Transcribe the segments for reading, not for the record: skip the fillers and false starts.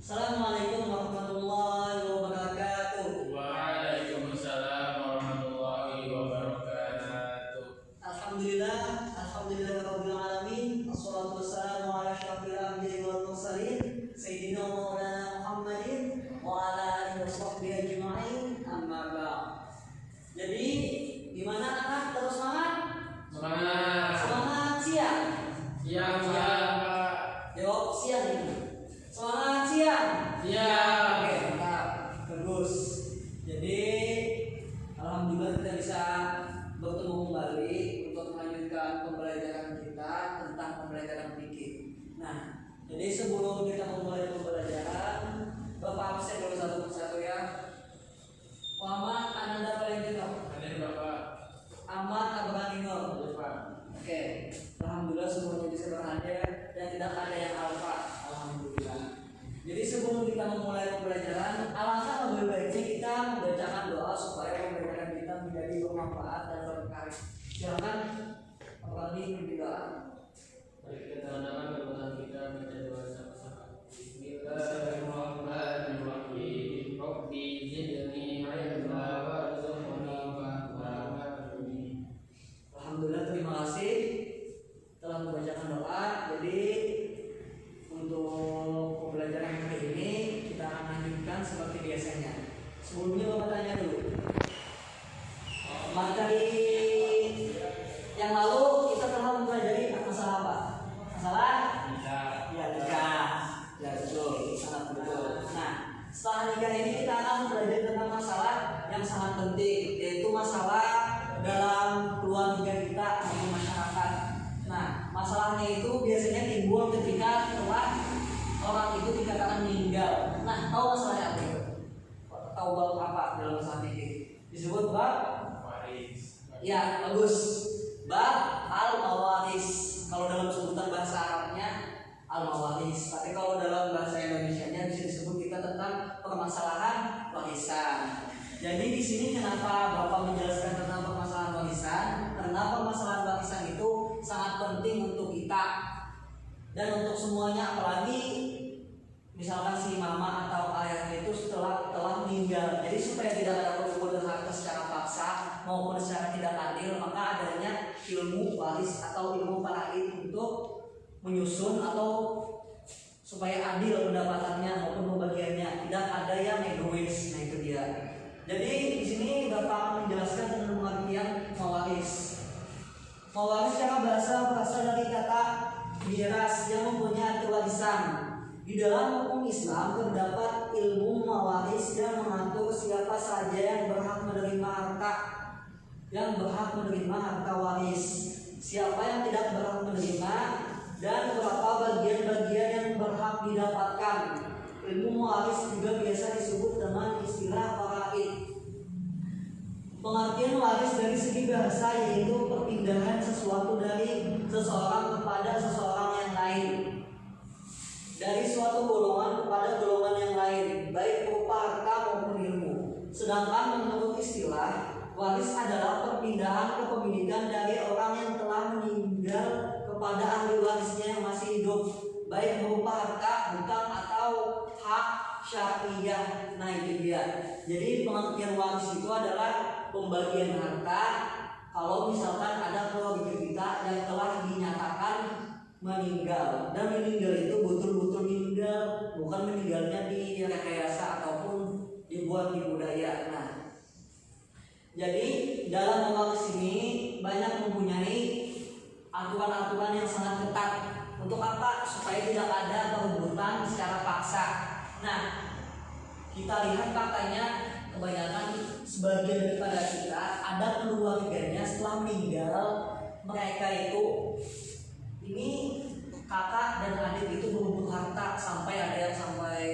Assalamualaikum warahmatullahi wabarakatuh. Waalaikumsalam warahmatullahi wabarakatuh. Alhamdulillah rabbil alamin. Wassalatu wassalamu ala asyrofil anbiya'i wal mursalin sayyidina maulana Muhammadin wa ala alihi washabbihi ajma'in. Amma ba'd. Jadi gimana anak? Terus semangat? Semangat. Semangat siang. Siang, Pak. Jawab siang ini. Semangat siang. Siang. Oke, mantap. Bagus. Jadi alhamdulillah kita bisa bertemu kembali untuk melanjutkan pembelajaran kita tentang pembelajaran fikih. Nah, jadi sebelum kita memulai pembelajaran, Bapak absen dulu satu persatu ya. Muhammad Ananda Valentino. Hadir Bapak. Ahmad Abraham Nur. Hadir Pak. Oke, alhamdulillah semuanya bisa berhadir dan tidak ada yang alfa. Alhamdulillah. Jadi sebelum kita memulai pembelajaran, alangkah lebih baiknya kita membacakan doa supaya pembelajaran kita menjadi bermanfaat dan berkah. Silakan, apalagi mimpi doa. Mari kita tanda tangan kita baca doa sama-sama. Bismillahirrahmanirrahim. Rabbi zidni ilma warzuqni fahma. Alhamdulillah, terima kasih telah membacakan doa. Jadi untuk pembelajaran kali ini kita akan lanjutkan seperti biasanya. Sebelumnya Bapak tanya dulu. Materi yang lalu kita telah mempelajari masalah apa? Masalah? Ya, nikah. Ya, betul. Sangat betul. Nah, setelah nikah ini kita akan mempelajari tentang masalah yang sangat penting, yaitu masalah dalam keluarga kita maupun masyarakat. Nah, masalahnya itu biasanya timbul ketika setelah orang itu dikatakan meninggal. Nah, tahu masalahnya apa itu? Tahu bab apa dalam masalah ini? Disebut bab Waris. ya, bagus. Bab al-mawaris. Kalau dalam sebutan bahasa Arabnya al-mawaris. Tapi kalau dalam bahasa Indonesianya bisa disebut kita tentang permasalahan warisan. Jadi di sini kenapa Bapak menjelaskan tentang permasalahan warisan? Karena permasalahan warisan itu sangat penting untuk kita dan untuk semuanya, apalagi misalkan si mama atau ayahnya itu telah meninggal. Jadi supaya tidak ada perkumpulan harta secara paksa maupun secara tidak adil, maka adanya ilmu waris atau ilmu faraid untuk menyusun atau supaya adil pendapatannya maupun pembagiannya, tidak ada yang egois. Nah, itu dia. Jadi di sini Bapak akan menjelaskan tentang pengertian mawaris. Mawaris secara bahasa berasal dari kata miras yang mempunyai arti warisan. Di dalam hukum Islam terdapat ilmu mawaris yang mengatur siapa saja yang berhak menerima harta waris, siapa yang tidak berhak menerima, dan berapa bagian-bagian yang berhak didapatkan. Ilmu mawaris juga biasa disebut dengan istilah faraid. Pengertian waris dari segi bahasa yaitu perpindahan sesuatu dari seseorang kepada seseorang yang lain, dari suatu golongan kepada golongan yang lain, baik berupa harta maupun ilmu. Sedangkan menurut istilah, waris adalah perpindahan kepemilikan dari orang yang telah meninggal kepada ahli warisnya yang masih hidup, baik berupa harta, hutang, atau hak syariah. Nah, itu dia. Jadi pengertian waris itu adalah pembagian harta kalau misalkan ada keluarga kita yang telah dinyatakan meninggal, dan meninggal itu betul-betul meninggal, bukan meninggalnya di rekayasa ataupun dibuat di budaya. Nah, jadi dalam mawaris ini banyak mempunyai aturan-aturan yang sangat ketat. Untuk apa? Supaya tidak ada perebutan secara paksa. Nah, kita lihat katanya kebanyakan sebagian daripada kita ada keluarganya setelah meninggal, mereka itu ini kakak dan adik itu berebut harta, sampai ada yang sampai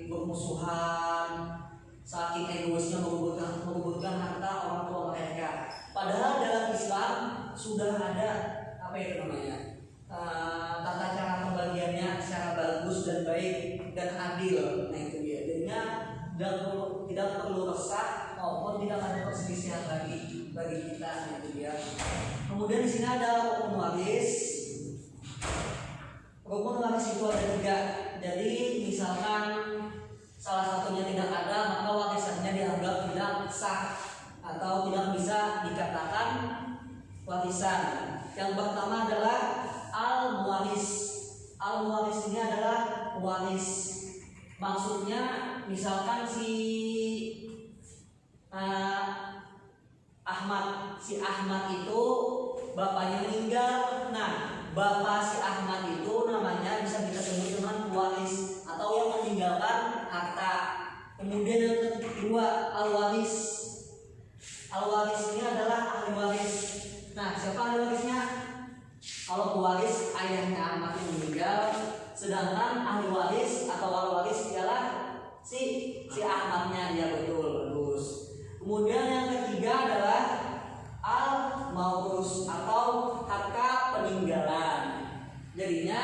bermusuhan, saking egoisnya merebutkan harta orang tua mereka. Padahal dalam Islam sudah ada apa itu namanya, tata cara pembagiannya secara bagus dan baik dan adil. Nah, itu dia. Jadinya tidak perlu resah maupun tidak ada perselisihan lagi bagi kita. Nah, itu dia. Kemudian di sini ada hukum waris. Rukun waris itu ada 3. Jadi misalkan warisan. Yang pertama adalah al-muwaris. Al-muwaris ini adalah waris. Maksudnya misalkan si Ahmad itu bapaknya meninggal. Nah, bapak si Ahmad itu namanya bisa kita sebut dengan waris atau yang meninggalkan harta. Kemudian yang kedua al-waris. Al-waris ini adalah ahli waris. Nah, siapa ahli warisnya? Kalau pewaris ayahnya Ahmad yang meninggal, sedangkan ahli waris atau al-waris ialah si Ahmadnya, dia betul bagus. Kemudian yang ketiga adalah al-maurus atau harta peninggalan. Jadinya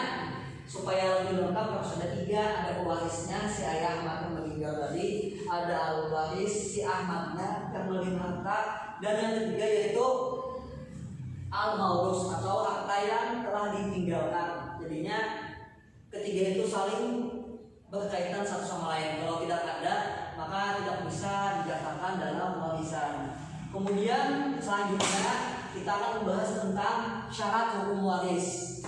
supaya lebih lengkap harus ada tiga, ada pewarisnya si ayah Ahmad yang meninggal tadi, ada al-waris si Ahmadnya yang menerima harta, dan yang ketiga yaitu al-maurus atau harta yang telah ditinggalkan. Jadinya ketiga itu saling berkaitan satu sama lain. Kalau tidak ada, maka tidak bisa dikatakan dalam warisan. Kemudian selanjutnya kita akan membahas tentang syarat hukum waris.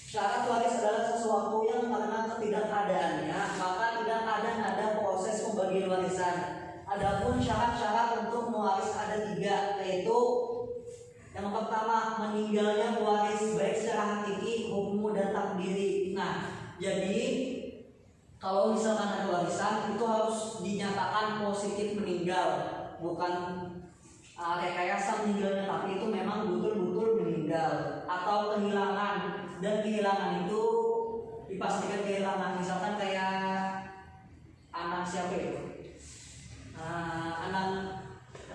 Syarat waris adalah sesuatu yang karena ketidakadaannya maka tidak ada proses pembagian warisan. Adapun syarat-syarat untuk mewaris ada tiga, yaitu yang pertama meninggalnya pewaris baik secara hakiki, hukum dan takdiri. Nah, jadi kalau misalkan ada warisan itu harus dinyatakan positif meninggal, bukan rekayasa meninggalnya, tapi itu memang betul-betul meninggal atau kehilangan, dan kehilangan itu dipastikan kehilangan. Misalkan kayak anak siapa itu, anak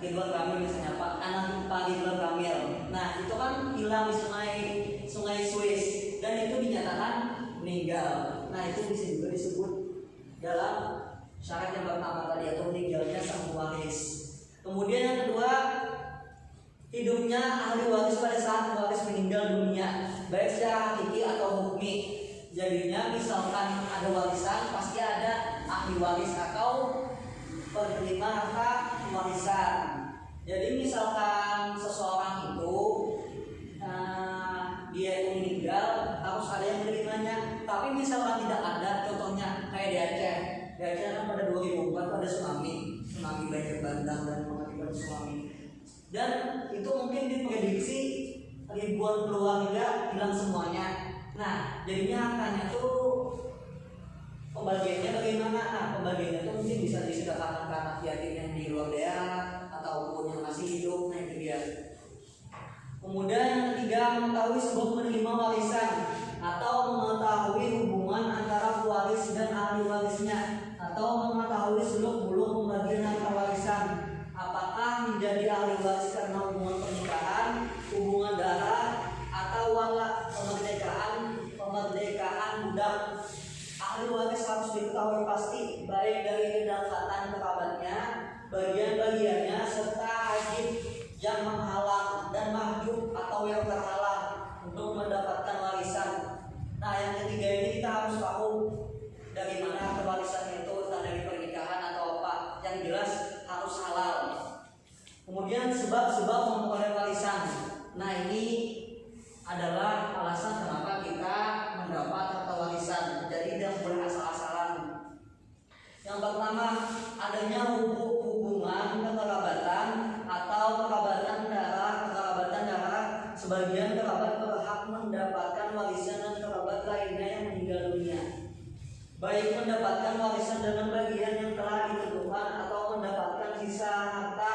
Ridwan Kamil misalnya, Pak Ridwan Kamil. Nah, itu kan hilang di sungai Suez dan itu dinyatakan meninggal. Nah, itu bisa juga disebut dalam syarat yang pertama tadi, atau meninggalnya sang pewaris. Kemudian yang kedua, hidupnya ahli waris pada saat pewaris meninggal dunia, baik secara hakiki atau hukmi. Jadinya misalkan ada warisan, pasti ada ahli waris atau penerima harta warisan. Jadi misalkan seseorang itu dia itu meninggal, harus ada yang menerimanya. Tapi misalkan tidak ada, contohnya kayak di Aceh. Di Aceh kan pada 2004 ada tsunami banjir bandang dan mengakibatkan tsunami. Dan itu mungkin diprediksi ribuan keluarga hilang semuanya. Nah, jadinya hartanya tuh pembagiannya bagaimana? Nah, pembagiannya itu mungkin bisa disederhanakan ke anak yatim yang di luar daerah ataupun yang masih hidup. Nah, itu dia. Kemudian yang ketiga, mengetahui sebab menerima warisan atau mengetahui hubungan antara pewaris dan ahli warisnya, atau mengetahui seluk-beluk pembagian harta warisan. Apakah menjadi ahli waris karena hubungan pernikahan, hubungan darah, atau kemerdekaan budak. Ahli waris harus diketahui pasti, baik dari kedekatan kerabatnya, bagian-bagiannya, serta hajib yang menghalang dan mahjub atau yang terhalang untuk mendapatkan warisan. Nah, yang ketiga ini kita harus tahu dari mana warisan itu, entah dari pernikahan atau apa. Yang jelas harus halal. Kemudian sebab-sebab memperoleh warisan. Nah, ini adalah alasan kenapa kita mendapat harta warisan. Jadi tidak boleh asal-asalan. Yang pertama, adanya hubungan kekerabatan atau kerabatan darah. Sebagian kerabat berhak mendapatkan warisan dan kerabat lainnya yang meninggal dunia, baik mendapatkan warisan dengan bagian yang telah ditentukan atau mendapatkan sisa harta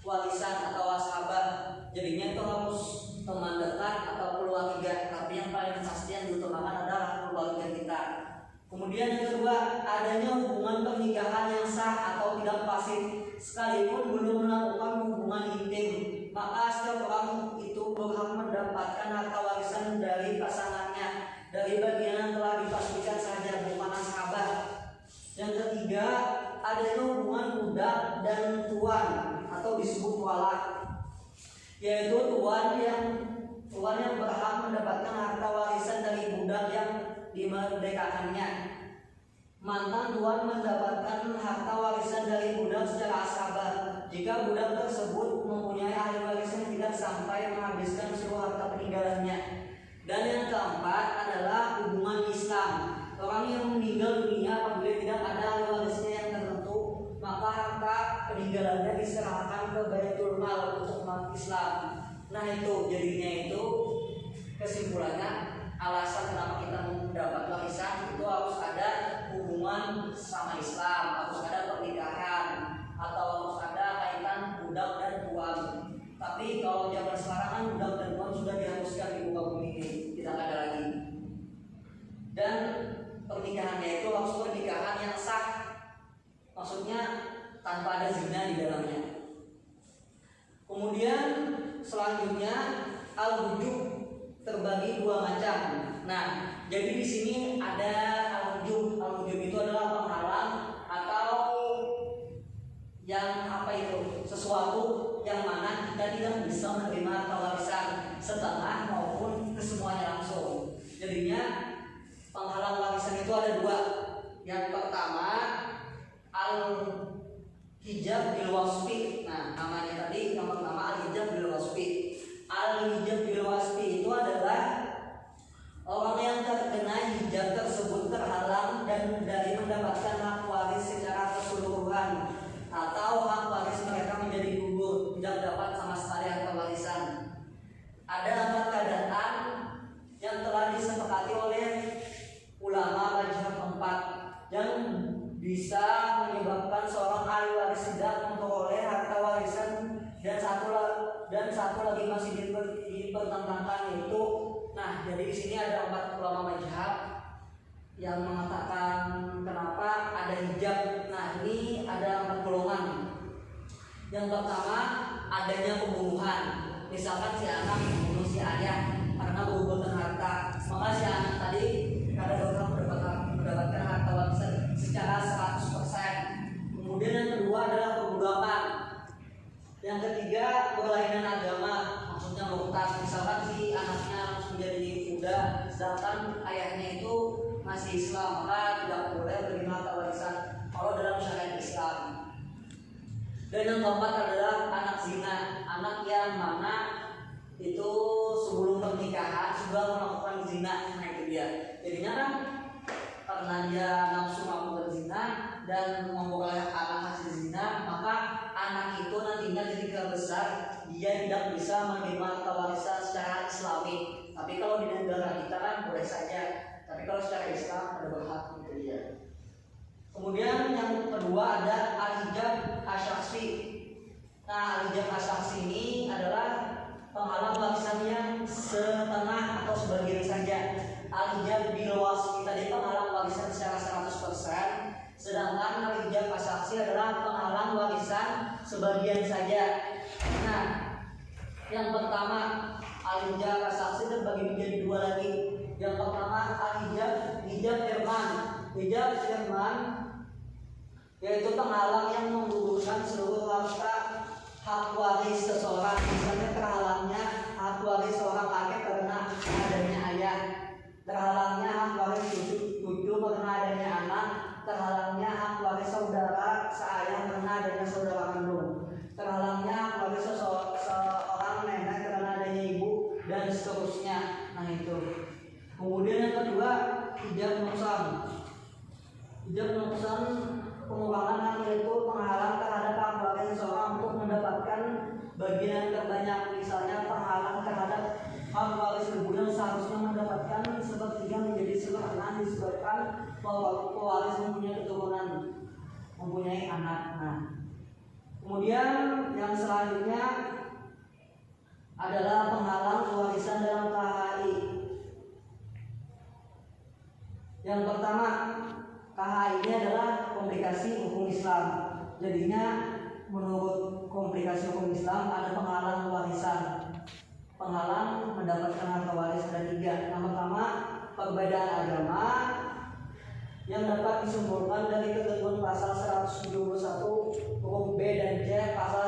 warisan atau wasabah. Jadinya itu harus teman dekat atau keluarga, tapi yang paling pasti yang diutamakan adalah keluarga kita. Kemudian yang kedua, adanya hubungan pernikahan yang sah atau tidak fasik, sekalipun belum melakukan hubungan intim, maka setiap orang itu berhak mendapatkan harta warisan dari pasangannya dari bagian yang telah dipastikan saja, bukan nasabah. Yang ketiga, adanya hubungan budak dan tuan atau disebut walak, yaitu tuan yang berhak mendapatkan harta warisan dari budak yang dimerdekakannya. mantan tuan mendapatkan harta warisan dari budak secara asabah jika budak tersebut mempunyai ahli waris yang tidak sampai menghabiskan seluruh harta peninggalannya. Dan yang keempat adalah hubungan Islam. Orang yang meninggal dunia apabila tidak ada ahli warisnya yang tertentu, maka harta peninggalannya diserahkan ke Baitul Mal untuk umat Islam. Nah itu jadinya itu kesimpulannya, alasan kenapa kita mendapat warisan itu harus ada hubungan sama Islam, harus ada pernikahan, atau harus ada kaitan budak dan tuan. Tapi kalau zaman sekarang kan budak dan tuan sudah dihapuskan di muka bumi ini, tidak ada lagi. Dan pernikahannya itu harus pernikahan yang sah, maksudnya tanpa ada zina di dalamnya. Kemudian selanjutnya al-wujub terbagi dua macam. Nah, jadi di sini ada al-wujub. Al-wujub itu adalah penghalang atau yang sesuatu yang mana kita tidak bisa menerima harta warisan setengah maupun kesemuanya langsung. Jadinya penghalang warisan itu ada dua. Yang pertama al-hijab bil wasfi. Nah, namanya tadi yang pertama al-hijab bil wasfi. Al-hijab bil wasfi itu adalah orang yang terkena hijab tersebut terhalang dan dari mendapatkan hak waris secara keseluruhan, atau hak waris mereka menjadi gugur, tidak dapat sama sekali harta warisan. Ada 4 keadaan yang telah disepakati oleh ulama mazhab 4 yang bisa menyebabkan seorang ahli waris tidak memperoleh harta warisan, dan satu lagi masih dipertentangkan, yaitu jadi di sini ada 4 ulama mazhab yang mengatakan kenapa ada hijab. Nah, ini ada 4 golongan. Yang pertama adanya pembunuhan. Misalkan si anak membunuh si ayah karena berebutan harta, maka si anak tadi karena dosa mendapatkan harta warisan secara 100%. Kemudian yang kedua adalah perbudakan. Yang ketiga berlainan agama, maksudnya murtad. Misalkan si anaknya langsung menjadi Buddha sedangkan ayahnya itu masih Islam, maka tidak boleh menerima harta warisan kalau dalam syariat Islam. Dan yang keempat adalah anak zina, anak yang mana itu sebelum pernikahan sudah melakukan zina. Nah itu dia. Jadinya kan karena dia nafsu melakukan zina dan memperoleh anak hasil zina, maka anak itu nantinya ketika besar dia tidak bisa menerima harta warisan secara Islami. Tapi kalau di negara kita kan boleh saja, tapi kalau secara Islam ada berhak, itu dia. Kemudian yang kedua ada al-hijab asyaksi. Nah, al-hijab asyaksi ini adalah penghalang warisan yang setengah atau sebagian saja. Al-hijab bil wasfi tadi penghalang warisan secara 100%, sedangkan al-hijab asyaksi adalah penghalang warisan sebagian saja. Nah, yang pertama al-hijab asyaksi terbagi menjadi 2 lagi. Yang pertama hijab firman. Hijab firman yaitu penghalang yang menggugurkan seluruh harta hak waris seseorang. Misalnya terhalangnya hak waris seorang kakek karena adanya ayah, terhalangnya hak waris cucu karena adanya anak, terhalangnya hak waris saudara seayah karena adanya saudara kandung, terhalangnya hak waris seorang nenek karena adanya ibu, dan seterusnya. Nah itu. Kemudian yang kedua hijab nuqsan. Hijab nuqsan pengurangan hak, yaitu penghalang terhadap hak waris seseorang untuk mendapatkan bagian terbanyak. Misalnya penghalang terhadap hak waris ibu yang seharusnya mendapatkan 1/3 menjadi 1/6 disebabkan pewaris mempunyai keturunan, mempunyai anak. Nah, kemudian yang selanjutnya adalah penghalang warisan dalam KHI. Yang pertama, KHI ini adalah komplikasi hukum Islam. Jadinya menurut komplikasi hukum Islam ada penghalang warisan. Penghalang mendapatkan harta waris ada 3. Yang pertama, perbedaan agama yang dapat disimpulkan dari ketentuan pasal 171 huruf B dan C, pasal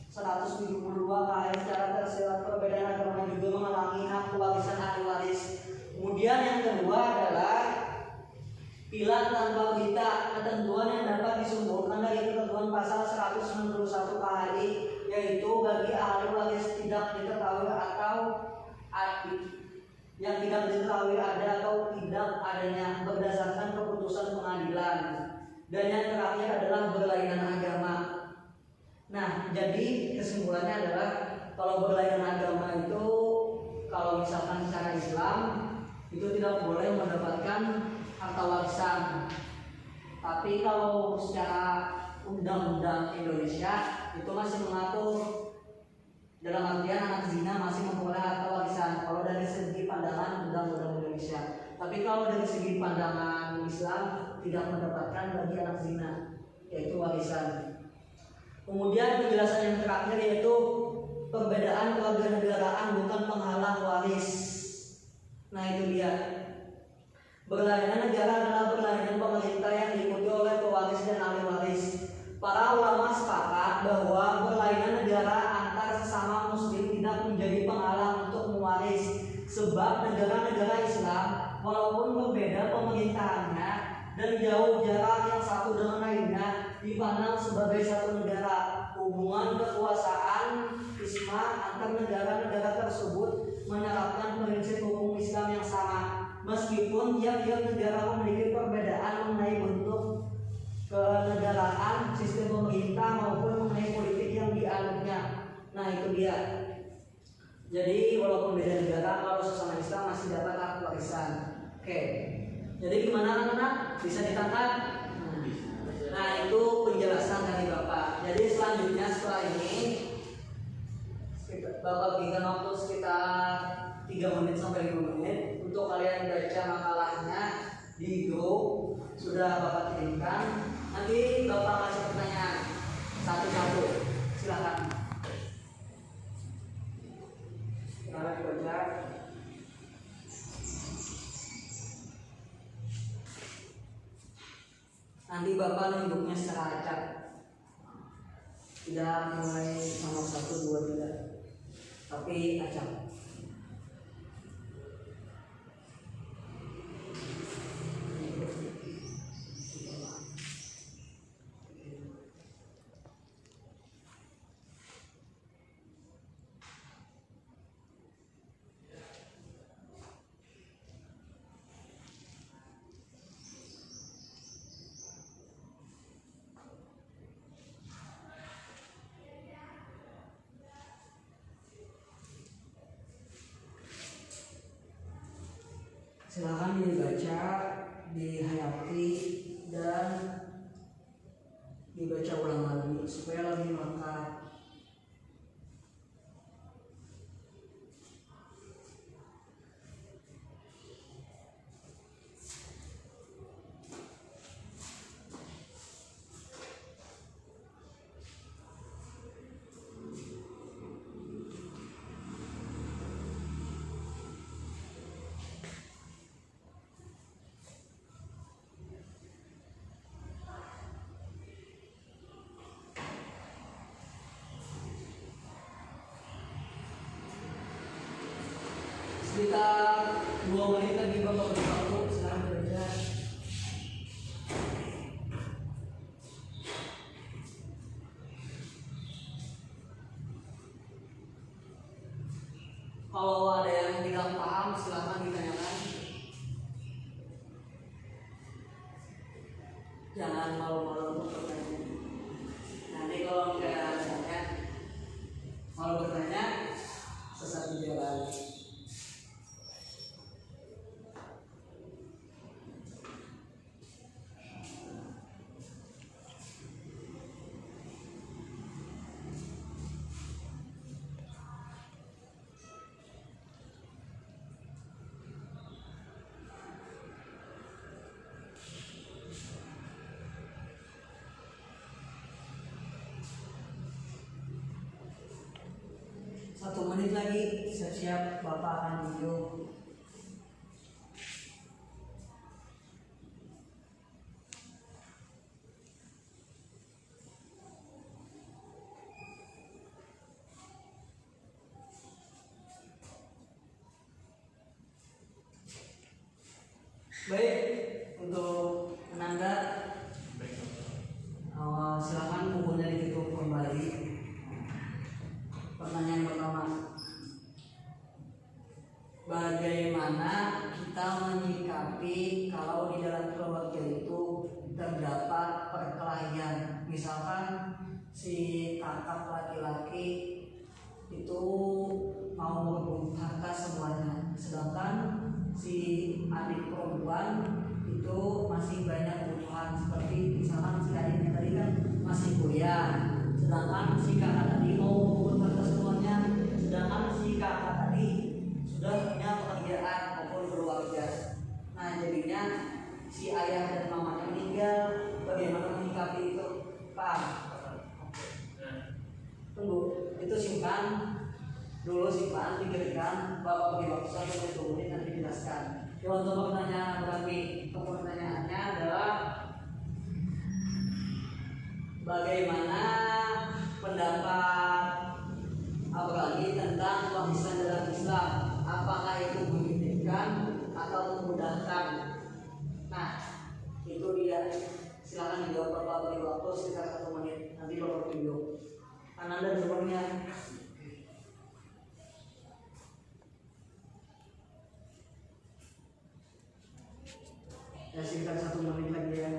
172 KHI secara tersirat. Perbedaan agama juga menghalangi hak warisan ahli waris. Kemudian yang kedua adalah pilar tanpa ahli waris tidak diketahui atau yang tidak diketahui ada atau tidak adanya berdasarkan keputusan pengadilan. Dan yang terakhir adalah berlainan agama. Nah, jadi kesimpulannya adalah kalau berlainan agama itu, kalau misalkan secara Islam itu tidak boleh mendapatkan harta warisan. Tapi kalau secara undang-undang Indonesia itu masih mengatur, dalam artian anak zina masih memperoleh harta warisan kalau dari segi pandangan undang-undang Indonesia. Tapi kalau dari segi pandangan Islam tidak mendapatkan bagi anak zina, yaitu warisan. Kemudian penjelasan yang terakhir yaitu perbedaan kewarganegaraan bukan penghalang waris. Nah itu dia. Berlainan negara adalah berlainan pemerintah yang diikuti oleh pewaris dan ahli waris. Para ulama sepakat bahwa berlainan negara antar sesama muslim tidak menjadi penghalang untuk mewaris, sebab negara-negara Islam walaupun berbeda pemerintahannya dan jauh jarak yang satu dengan lainnya dipandang sebagai satu negara. Hubungan kekuasaan isma antar negara-negara tersebut menerapkan prinsip hukum Islam yang sama, meskipun tiap-tiap negara memiliki perbedaan mengenai bentuk kenegaraan, sistem pemerintah maupun mengenai politik yang dianutnya. Nah itu dia. Jadi walaupun beda negara, kalau sesama Islam masih dapat hak warisan. Oke. Jadi gimana anak-anak? Bisa ditangkap? Nah itu penjelasan dari Bapak. Jadi selanjutnya setelah ini Bapak berikan waktu sekitar 3 menit sampai 5 menit untuk kalian baca makalahnya di grup. Sudah Bapak kirimkan. Nanti Bapak kasih pertanyaan satu-satu. Silakan. Silakan dibaca. Nanti Bapak nunjuknya secara acak, tidak mulai nomor 1, 2, 3, tapi acak. Silakan dibaca, dihayati, dan dibaca ulang lagi supaya lebih lengkap. Sekitar 2 menit lagi Bapak beri waktu. Sekarang bekerja. Kalau ada yang tidak paham silakan ditanyakan. Jangan malu-malu untuk bertanya. Nanti kalau nggak tanya, malu bertanya, sesat di jalan. Satu menit lagi, siap-siap Bapak akan video. Baik, untuk penanda silakan bukunya ditutup kembali. Pertanyaan pertama, bagaimana kita menyikapi kalau di dalam keluarga itu terdapat perkelahian? Misalkan si kakak laki-laki itu mau merebut harta semuanya, sedangkan si adik perempuan itu masih banyak kebutuhan, seperti misalkan si adiknya tadi kan masih kuliah, sedangkan si kakak tadi mau merebut harta semuanya, sedangkan si kakak tadi sudah punya pekerjaan maupun keluarga. Nah jadinya si ayah dan mamanya meninggal, bagaimana menyikapi itu, Pak? Tunggu, itu simpan dulu, simpan, pikirkan, bapak beri waktu 1 menit nanti dijelaskan. Untuk pertanyaan berarti pertanyaannya adalah bagaimana pendapat apalagi tentang warisan dalam Islam, apakah itu menyulitkan atau memudahkan? Nah itu dia, silakan dijawab, bapak beri waktu sekitar 1 menit nanti bapak tunjuk. Ananda sebenarnya ya sekitar 1 menit lagi ya.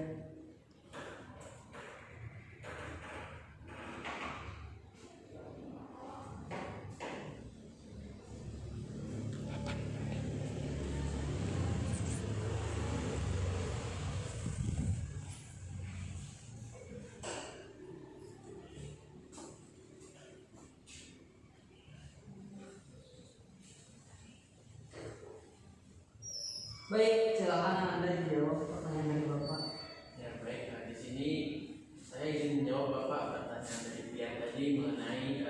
Baik, silakan Anda dijawab pertanyaan dari Bapak. Ya baik, di sini saya ingin menjawab Bapak pertanyaan dari pihak tadi mengenai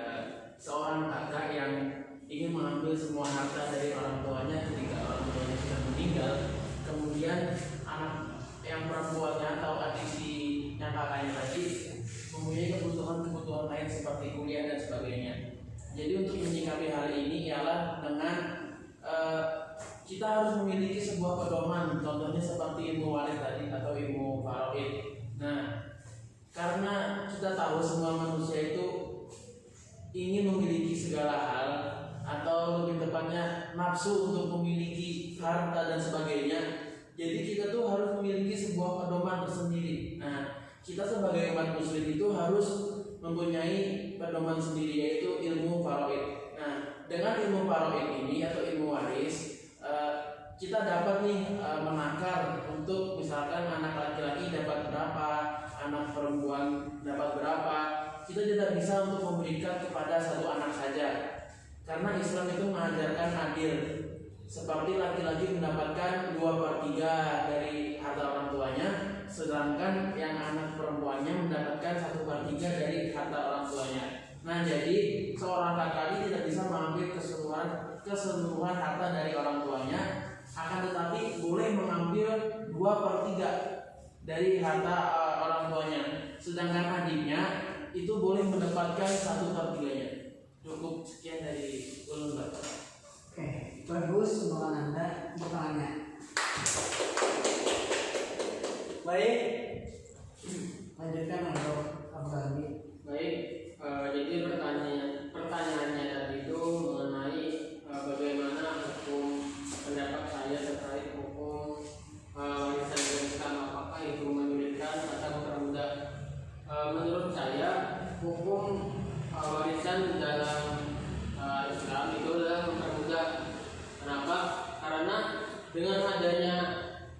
seorang kakak yang ingin mengambil semua harta dari orang tuanya ketika orang tuanya sudah meninggal, kemudian anak yang perempuannya atau adik si yang kakaknya tadi mempunyai kebutuhan lain seperti kuliah dan sebagainya. Jadi untuk menyikapi hal ini ialah dengan kita harus memiliki sebuah pedoman, contohnya seperti ilmu waris tadi atau ilmu faraid. Nah, karena kita tahu semua manusia itu ingin memiliki segala hal, atau lebih tepatnya nafsu untuk memiliki harta dan sebagainya. Jadi kita tuh harus memiliki sebuah pedoman tersendiri. Nah, kita sebagai umat muslim itu harus mempunyai pedoman sendiri, yaitu ilmu faraid. Nah, dengan ilmu faraid ini atau ilmu waris, kita dapat nih menakar untuk misalkan anak laki-laki dapat berapa, anak perempuan dapat berapa. Kita tidak bisa untuk memberikan kepada satu anak saja, karena Islam itu mengajarkan adil. Seperti laki-laki mendapatkan 2/3 dari harta orang tuanya, sedangkan yang anak perempuannya mendapatkan 1/3 dari harta orang tuanya. Nah, jadi seorang kakak tidak bisa mengambil keseluruhan harta dari orang tuanya, akan tetapi boleh mengambil 2/3 dari harta orang tuanya, sedangkan adiknya itu boleh mendapatkan 1/3-nya. Cukup sekian dari ulun Bapak. Oke, bagus untuk Anda bertanya. Baik, lanjutkan untuk Abu Ghani. Baik, jadi pertanyaannya tadi itu mengenai bagaimana hukum pendapat saya terkait hukum warisan Islam, apakah itu menyulitkan atau mempermudah? Menurut saya hukum warisan dalam Islam itu adalah mempermudah. Kenapa? Karena dengan adanya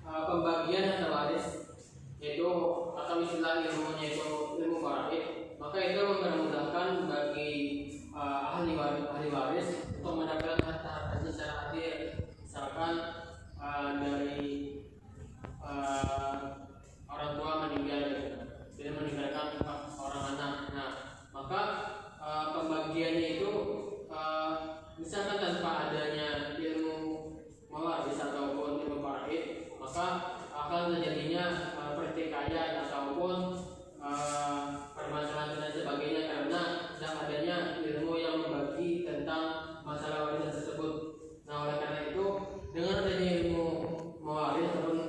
pembagian harta waris, yaitu atau istilah ilmunya itu ilmu faraid, maka itu mempermudahkan bagi ahli waris untuk mendapatkan harta-hartanya secara adil. Misalkan dari orang tua meninggal, dia meninggalkan orang anak. Nah, maka pembagiannya itu misalkan tanpa adanya ilmu mewaris ataupun ilmu faraid, maka akan terjadinya pertikaian ataupun permasalahan dan sebagainya, karena tidak adanya ilmu yang membagi tentang masalah warisan tersebut. Nah, oleh karena itu dengan adanya ilmu mewaris ataupun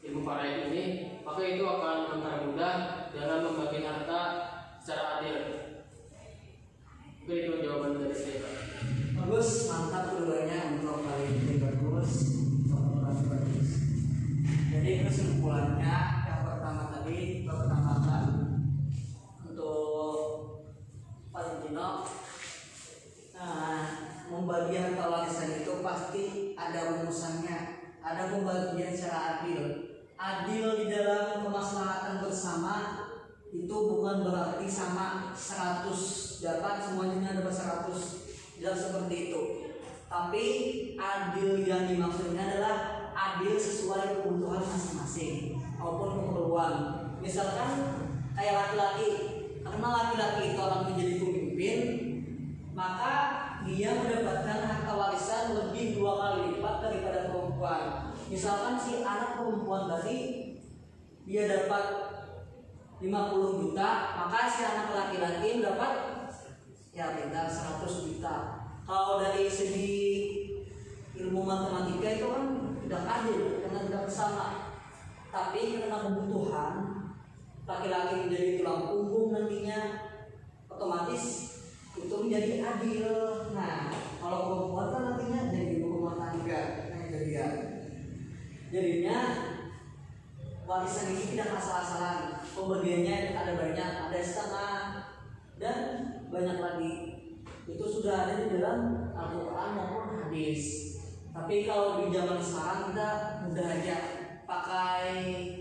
ilmu faraid ini, maka itu akan mempermudah dalam membagi harta secara adil. Itu jawaban dari Jadi kesimpulannya yang pertama tadi kita tambahkan untuk Valentino. Nah, membagi harta warisan itu pasti ada rumusannya, ada pembagian secara adil. Adil di dalam kemaslahatan bersama itu bukan berarti sama 100 dapat semuanya dapat 100, tidak seperti itu. Tapi adil yang dimaksudnya adalah adil sesuai kebutuhan masing-masing maupun keperluan. Misalkan kayak laki-laki, karena laki-laki itu orang menjadi pemimpin, maka dia mendapatkan harta warisan lebih 2 kali lipat daripada perempuan. Misalkan si anak perempuan tadi dia dapat 50 juta, maka si anak laki-laki mendapat ya beda 100 juta. Kalau dari segi ilmu matematika itu kan tidak adil karena tidak sama. Tapi karena kebutuhan laki-laki menjadi tulang punggung nantinya, otomatis itu menjadi adil. Nah, kalau perempuan kan nantinya jadi ibu rumah tangga. Nah, jadinya warisan ini tidak asal-asalan. Pembagiannya ada banyak, ada setengah dan banyak lagi. Itu sudah ada di dalam Al-Quran maupun hadis. Tapi kalau di zaman sekarang kita mudah aja pakai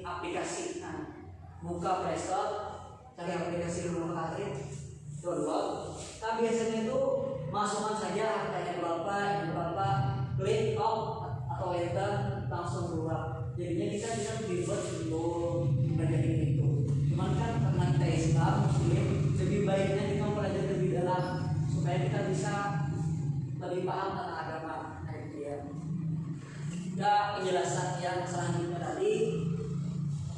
aplikasi. Nah, buka Play Store, cari aplikasi rumah kredit, download. Nah, biasanya itu masukkan saja harganya berapa, klik atau enter langsung keluar. Jadinya kita bisa ribet untuk mempelajari itu. Cuman kan karena kita Islam Muslim, lebih baiknya kita mempelajari lebih dalam supaya kita bisa lebih paham tentang agama. Nah, itu ya. Dan penjelasan yang selanjutnya tadi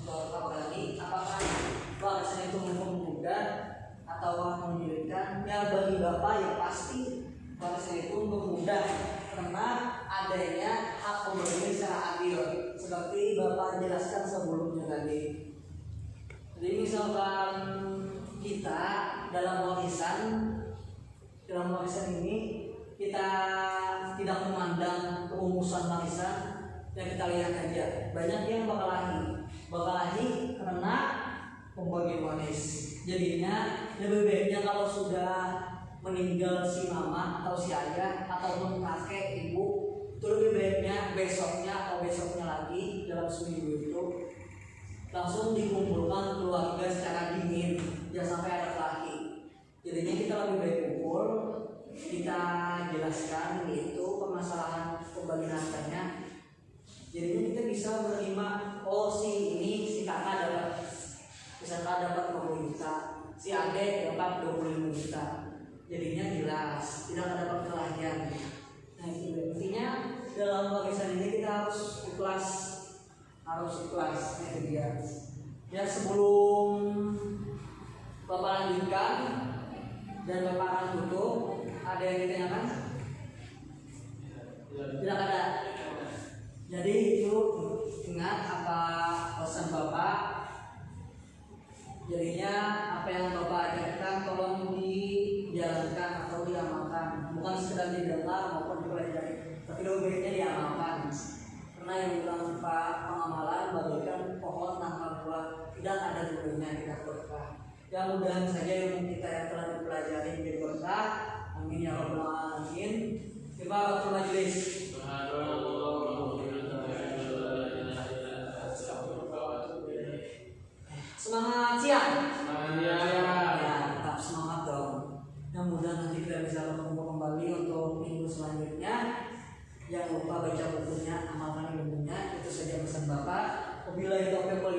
untuk apa lagi? Apakah warisan itu mempermudah atau menyulitkan? Ya, bagi bapak yang pasti warisan itu mempermudah karena adanya hak pembagian secara adil seperti bapak jelaskan sebelumnya tadi. Jadi misalkan kita dalam warisan ini kita tidak memandang kerumusan warisan, yang kita lihat aja banyak yang bakal lagi karena pembagian waris. Jadinya lebih baiknya kalau sudah meninggal si mama atau si ayah ataupun kakek ibu, itu lebih baiknya besoknya atau besoknya lagi dalam seminggu itu langsung dikumpulkan keluarga secara dingin, jangan sampai ada lagi. Jadinya kita lebih baik kumpul, kita jelaskan itu permasalahan pembagian hartanya. Jadinya kita bisa menerima, oh si kakak dapat, misalkan dapat 50 juta, si adek dapat 25 juta. Jadinya jelas, tidak dapat kelahian. Nah, itu intinya dalam warisan ini kita harus ikhlas. Nah, itu dia. Ya, sebelum bapak lanjutkan dan bapak akan tutup, ada yang ditanyakan? Tidak ada. Jadi itu ingat apa pesan bapak. Jadinya apa yang bapak ajarkan tolong dijalankan atau diamalkan, bukan sekedar didengar maupun dipelajari, tapi lebih baiknya diamalkan. Karena yang bilang Pak pengamalan bagaikan pohon tanpa buah, tidak ada gunanya tidak berkah. Ya, mudahan saja yang kita yang telah dipelajari menjadi berkah. Amin ya rabbal alamin. Kifaratul majlis. Semangat siang. Ya, tetap semangat dong. Yang mudah nanti kita bisa bertemu kembali untuk minggu selanjutnya. Jangan lupa baca bukunya, amalkan ilmunya. Itu saja pesan Bapak. Wabillahi taufiq wal